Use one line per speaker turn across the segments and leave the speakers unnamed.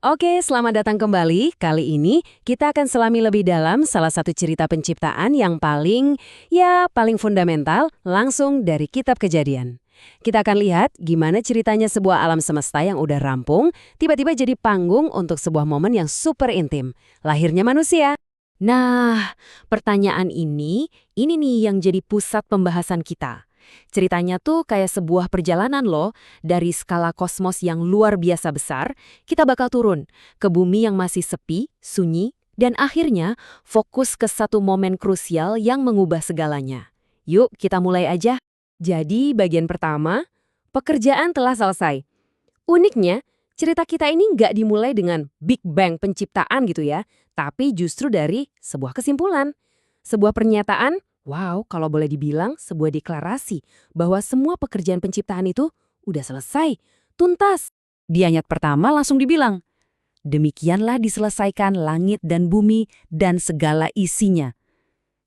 Oke, selamat datang kembali. Kali ini kita akan selami lebih dalam salah satu cerita penciptaan yang paling fundamental langsung dari Kitab Kejadian. Kita akan lihat gimana ceritanya sebuah alam semesta yang udah rampung, tiba-tiba jadi panggung untuk sebuah momen yang super intim, lahirnya manusia.
Nah, pertanyaan ini nih yang jadi pusat pembahasan kita. Ceritanya tuh kayak sebuah perjalanan loh, dari skala kosmos yang luar biasa besar, kita bakal turun ke bumi yang masih sepi, sunyi, dan akhirnya fokus ke satu momen krusial yang mengubah segalanya. Yuk, kita mulai aja.
Jadi bagian pertama, pekerjaan telah selesai. Uniknya, cerita kita ini nggak dimulai dengan Big Bang penciptaan gitu ya, tapi justru dari sebuah kesimpulan. Sebuah pernyataan, wow, kalau boleh dibilang sebuah deklarasi bahwa semua pekerjaan penciptaan itu udah selesai, tuntas.
Di ayat pertama langsung dibilang, demikianlah diselesaikan langit dan bumi dan segala isinya.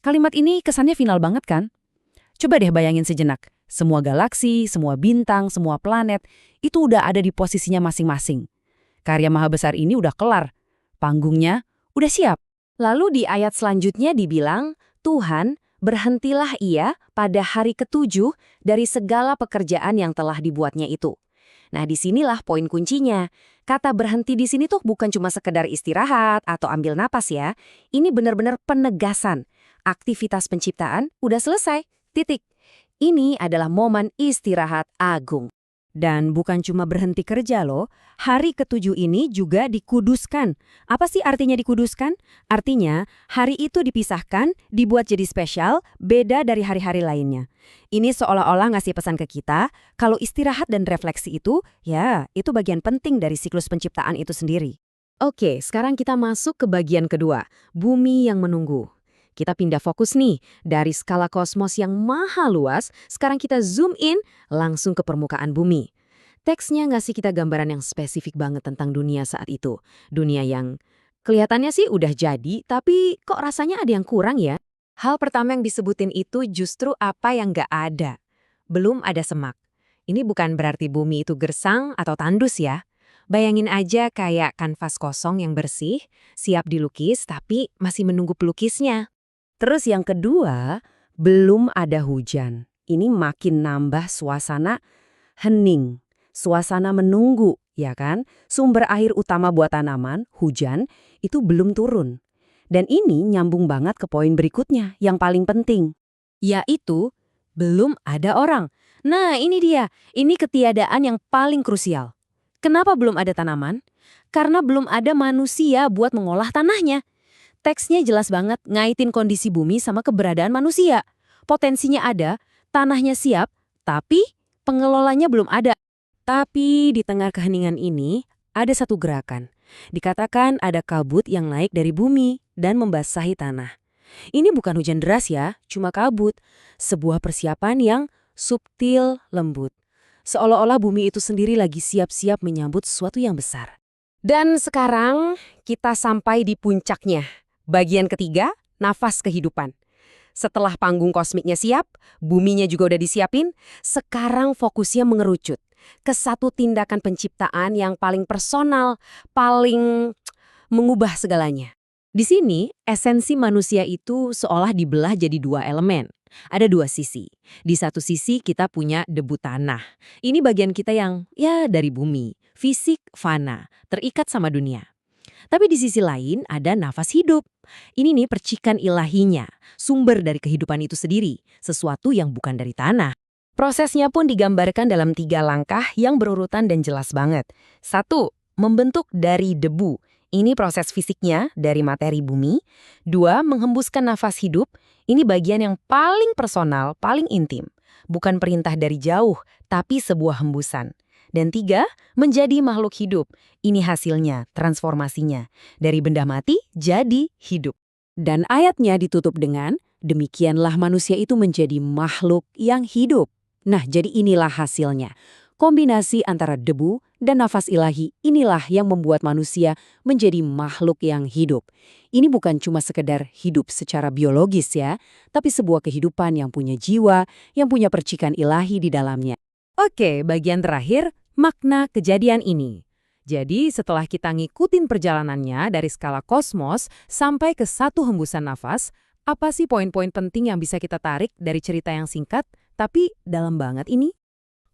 Kalimat ini kesannya final banget kan? Coba deh bayangin sejenak, semua galaksi, semua bintang, semua planet, itu udah ada di posisinya masing-masing. Karya maha besar ini udah kelar, panggungnya udah siap.
Lalu di ayat selanjutnya dibilang, Tuhan, berhentilah ia pada hari ketujuh dari segala pekerjaan yang telah dibuatnya itu. Nah, disinilah poin kuncinya. Kata berhenti di sini tuh bukan cuma sekedar istirahat atau ambil napas ya. Ini benar-benar penegasan. Aktivitas penciptaan udah selesai. Titik. Ini adalah momen istirahat agung. Dan bukan cuma berhenti kerja loh, hari ketujuh ini juga dikuduskan. Apa sih artinya dikuduskan? Artinya, hari itu dipisahkan, dibuat jadi spesial, beda dari hari-hari lainnya. Ini seolah-olah ngasih pesan ke kita, kalau istirahat dan refleksi itu, ya, itu bagian penting dari siklus penciptaan itu sendiri. Oke, sekarang kita masuk ke bagian kedua, bumi yang menunggu. Kita pindah fokus nih, dari skala kosmos yang maha luas, sekarang kita zoom in langsung ke permukaan bumi. Teksnya ngasih kita gambaran yang spesifik banget tentang dunia saat itu. Dunia yang kelihatannya sih udah jadi, tapi kok rasanya ada yang kurang ya? Hal pertama yang disebutin itu justru apa yang nggak ada. Belum ada semak. Ini bukan berarti bumi itu gersang atau tandus ya. Bayangin aja kayak kanvas kosong yang bersih, siap dilukis tapi masih menunggu pelukisnya. Terus yang kedua, belum ada hujan. Ini makin nambah suasana hening, suasana menunggu, ya kan? Sumber air utama buat tanaman, hujan, itu belum turun. Dan ini nyambung banget ke poin berikutnya, yang paling penting. Yaitu, belum ada orang. Nah, ini dia. Ini ketiadaan yang paling krusial. Kenapa belum ada tanaman? Karena belum ada manusia buat mengolah tanahnya. Teksnya jelas banget ngaitin kondisi bumi sama keberadaan manusia. Potensinya ada, tanahnya siap, tapi pengelolanya belum ada. Tapi di tengah keheningan ini, ada satu gerakan. Dikatakan ada kabut yang naik dari bumi dan membasahi tanah. Ini bukan hujan deras ya, cuma kabut. Sebuah persiapan yang subtil, lembut. Seolah-olah bumi itu sendiri lagi siap-siap menyambut sesuatu yang besar. Dan sekarang kita sampai di puncaknya. Bagian ketiga, nafas kehidupan. Setelah panggung kosmiknya siap, buminya juga udah disiapin, sekarang fokusnya mengerucut ke satu tindakan penciptaan yang paling personal, paling mengubah segalanya. Di sini, esensi manusia itu seolah dibelah jadi dua elemen. Ada dua sisi. Di satu sisi kita punya debu tanah. Ini bagian kita yang, dari bumi. Fisik, fana, terikat sama dunia. Tapi di sisi lain ada nafas hidup. Ini nih percikan ilahinya, sumber dari kehidupan itu sendiri, sesuatu yang bukan dari tanah. Prosesnya pun digambarkan dalam 3 langkah yang berurutan dan jelas banget. 1. Membentuk dari debu. Ini proses fisiknya dari materi bumi. 2. Menghembuskan nafas hidup. Ini bagian yang paling personal, paling intim. Bukan perintah dari jauh, tapi sebuah hembusan. Dan 3, menjadi makhluk hidup. Ini hasilnya, transformasinya. Dari benda mati jadi hidup. Dan ayatnya ditutup dengan, demikianlah manusia itu menjadi makhluk yang hidup. Nah, jadi inilah hasilnya. Kombinasi antara debu dan nafas ilahi inilah yang membuat manusia menjadi makhluk yang hidup. Ini bukan cuma sekedar hidup secara biologis ya, tapi sebuah kehidupan yang punya jiwa, yang punya percikan ilahi di dalamnya. Oke, bagian terakhir, makna kejadian ini.
Jadi setelah kita ngikutin perjalanannya dari skala kosmos sampai ke satu hembusan nafas, apa sih poin-poin penting yang bisa kita tarik dari cerita yang singkat, tapi dalam banget ini?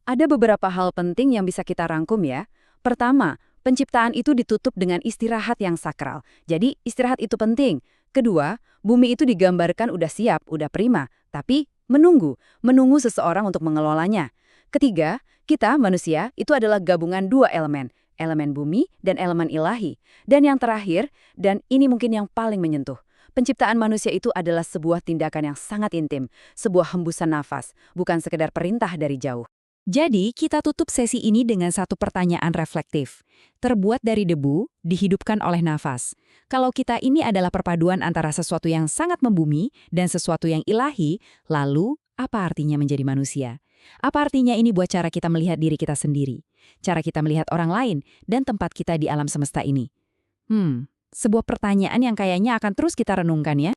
Ada beberapa hal penting yang bisa kita rangkum ya. Pertama, penciptaan itu ditutup dengan istirahat yang sakral. Jadi, istirahat itu penting. Kedua, bumi itu digambarkan udah siap, udah prima, tapi menunggu seseorang untuk mengelolanya. Ketiga, kita manusia itu adalah gabungan dua elemen, elemen bumi dan elemen ilahi. Dan yang terakhir, dan ini mungkin yang paling menyentuh, penciptaan manusia itu adalah sebuah tindakan yang sangat intim, sebuah hembusan nafas, bukan sekedar perintah dari jauh. Jadi, kita tutup sesi ini dengan satu pertanyaan reflektif. Terbuat dari debu, dihidupkan oleh nafas. Kalau kita ini adalah perpaduan antara sesuatu yang sangat membumi dan sesuatu yang ilahi, lalu apa artinya menjadi manusia? Apa artinya ini buat cara kita melihat diri kita sendiri? Cara kita melihat orang lain dan tempat kita di alam semesta ini? Sebuah pertanyaan yang kayaknya akan terus kita renungkan ya.